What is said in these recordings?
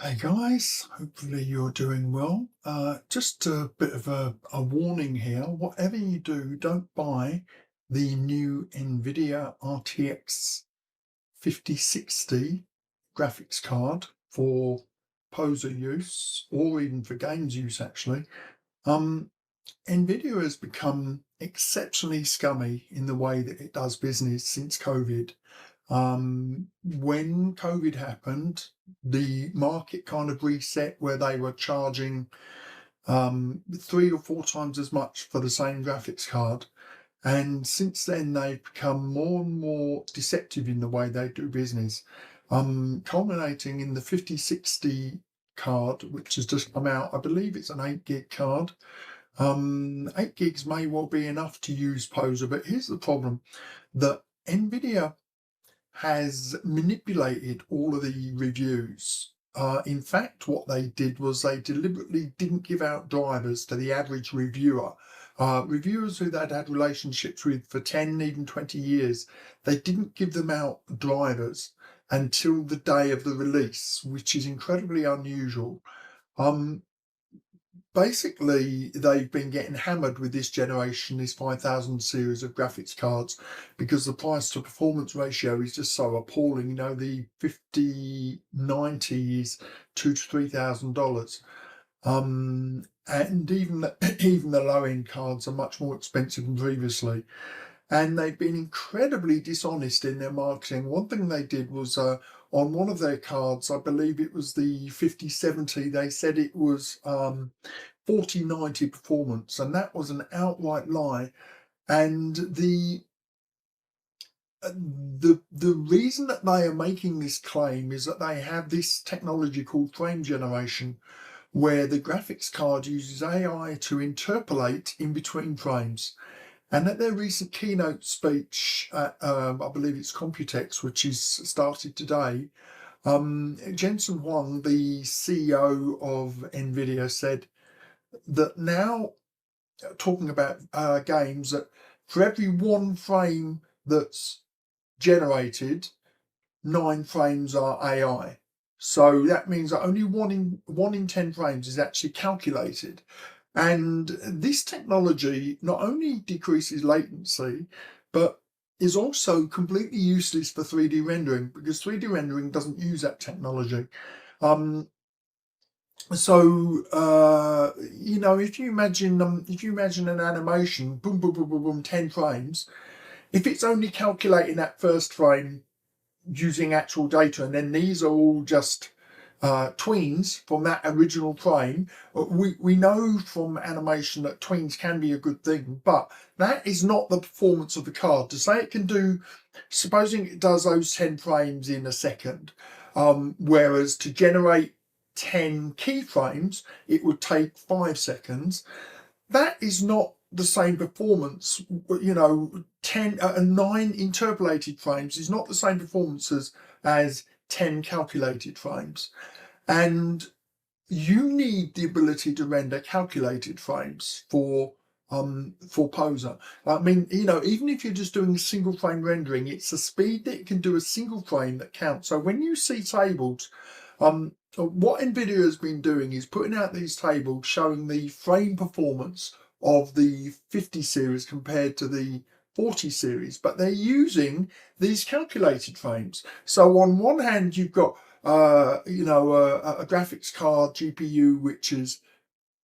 Hey guys, hopefully you're doing well. Just a bit of a warning here. Whatever you do, don't buy the new nvidia RTX 5060 graphics card for poser use or even for games use actually. Um, nvidia has become exceptionally scummy in the way that it does business since COVID. When COVID happened, the market kind of reset where they were charging 3 or 4 times as much for the same graphics card. And since then, they've become more and more deceptive in the way they do business, culminating in the 5060 card, which has just come out. I believe it's an 8 gig card. 8 gigs may well be enough to use Poser, but here's the problem that NVIDIA has manipulated all of the reviews. In fact, what they did was they deliberately didn't give out drivers to the average reviewer. Reviewers who they'd had relationships with for 10, even 20 years, they didn't give them out drivers until the day of the release, which is incredibly unusual. Um, Basically, they've been getting hammered with this generation, this 5000 series of graphics cards, because the price to performance ratio is just so appalling. You know, the 5090 is $2,000 to $3,000. And even the low end cards are much more expensive than previously. And they've been incredibly dishonest in their marketing. One thing they did was on one of their cards, I believe it was the 5070, they said it was 4090 performance, and that was an outright lie. And the reason that they are making this claim is that they have this technology called frame generation, where the graphics card uses AI to interpolate in between frames. And at their recent keynote speech at, I believe it's Computex, which is started today, Jensen Huang, the CEO of NVIDIA, said that now, talking about games, that for every one frame that's generated, 9 frames are AI. So that means that only one in 10 frames is actually calculated. And this technology not only decreases latency, but is also completely useless for 3D rendering, because 3D rendering doesn't use that technology. If you imagine an animation, boom, boom, boom, boom, boom, 10 frames, if it's only calculating that first frame using actual data, and then these are all just tweens from that original frame. We know from animation that tweens can be a good thing, but that is not the performance of the card. To say it can do, supposing it does those 10 frames in a second, whereas to generate 10 keyframes, it would take 5 seconds. That is not the same performance. 9 interpolated frames is not the same performance as 10 calculated frames. And you need the ability to render calculated frames for Poser. I mean, even if you're just doing single frame rendering, it's the speed that it can do a single frame that counts. So when you see tables, what NVIDIA has been doing is putting out these tables showing the frame performance of the 50 series compared to the 40 series, but they're using these calculated frames. So on one hand, you've got a graphics card GPU which is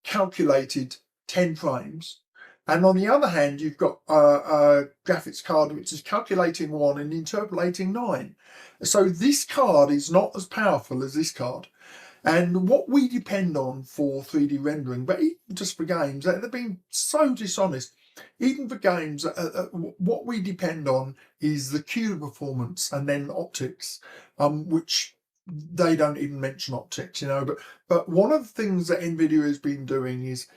calculated 10 frames, and on the other hand, you've got a graphics card which is calculating 1 and interpolating 9. So this card is not as powerful as this card. And what we depend on for 3D rendering, but even just for games, they've been so dishonest. Even for games, what we depend on is the CUDA performance and then optics, which they don't even mention optics, But one of the things that NVIDIA has been doing is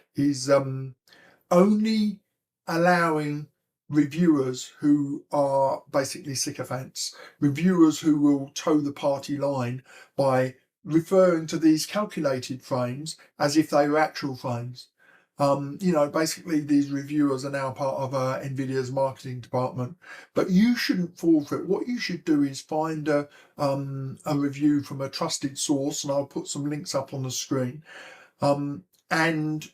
only allowing reviewers who are basically sycophants, reviewers who will toe the party line by referring to these calculated frames as if they were actual frames. Basically these reviewers are now part of nvidia's marketing department, but you shouldn't fall for it. What you should do is find a review from a trusted source, and I'll put some links up on the screen, and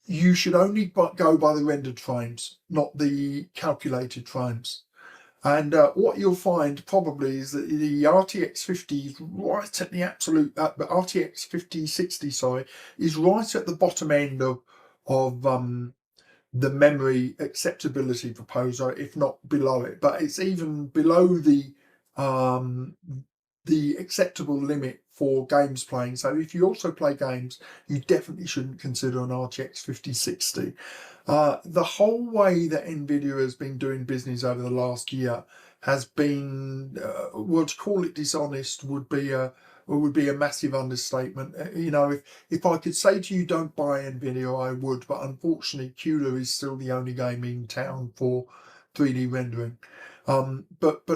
you should only go by the rendered frames, not the calculated frames. And what you'll find probably is that the RTX 50 is right at the absolute, the RTX 5060, sorry, is right at the bottom end of the memory acceptability proposal, if not below it. But it's even below the acceptable limit for games playing. So if you also play games, you definitely shouldn't consider an RTX 5060. The whole way that nvidia has been doing business over the last year has been, well, to call it dishonest would be a massive understatement. If I could say to you don't buy nvidia, I would, but unfortunately CUDA is still the only game in town for 3D rendering. But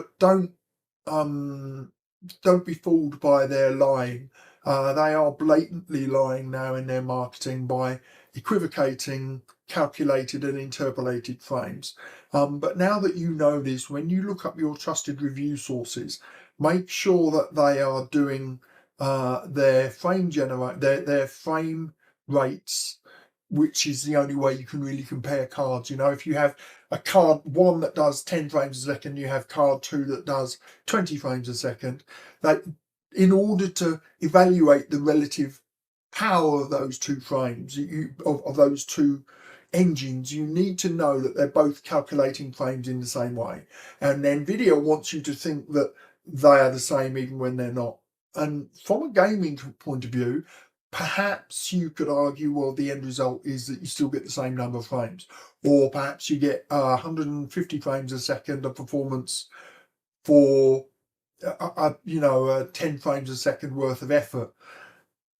don't be fooled by their lying. They are blatantly lying now in their marketing by equivocating calculated and interpolated frames. But now that you know this, when you look up your trusted review sources, make sure that they are doing their frame rates, which is the only way you can really compare cards. If you have a card 1 that does 10 frames a second, you have card 2 that does 20 frames a second, that in order to evaluate the relative power of those two frames, of those two engines, you need to know that they're both calculating frames in the same way. And nvidia wants you to think that they are the same even when they're not. And from a gaming point of view, perhaps you could argue, well, the end result is that you still get the same number of frames, or perhaps you get 150 frames a second of performance for 10 frames a second worth of effort.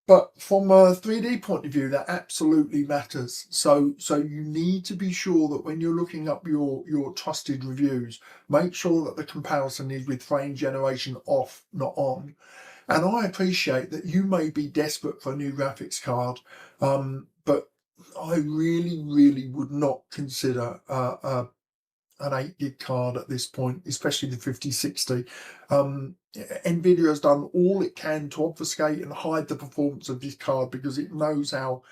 But from a 3D point of view, that absolutely matters. So you need to be sure that when you're looking up your trusted reviews, make sure that the comparison is with frame generation off, not on. And I appreciate that you may be desperate for a new graphics card, but I really, really would not consider an 8 gig card at this point, especially the 5060. nvidia has done all it can to obfuscate and hide the performance of this card because it knows how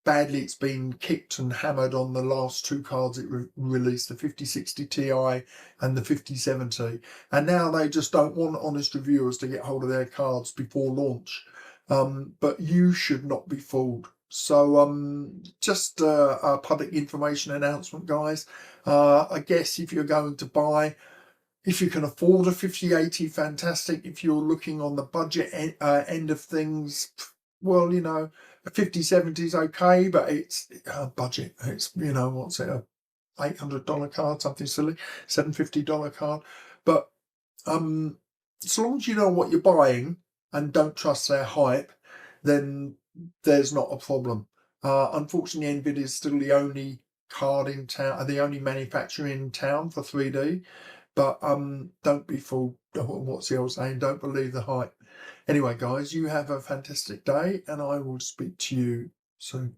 badly it's been kicked and hammered on the last two cards it released, the 5060 Ti and the 5070. And now they just don't want honest reviewers to get hold of their cards before launch. But you should not be fooled. So just a public information announcement, guys. I guess if you're going to buy, if you can afford a 5080, fantastic. If you're looking on the budget end of things, well, a 5070 is okay, but it's budget. It's, what's it, a $800 card, something silly, $750 card. But as long as you know what you're buying and don't trust their hype, then there's not a problem. Unfortunately, nvidia is still the only card in town, the only manufacturer in town for 3D. But don't be fooled. What's the old saying? Don't believe the hype. Anyway, guys, you have a fantastic day, and I will speak to you soon.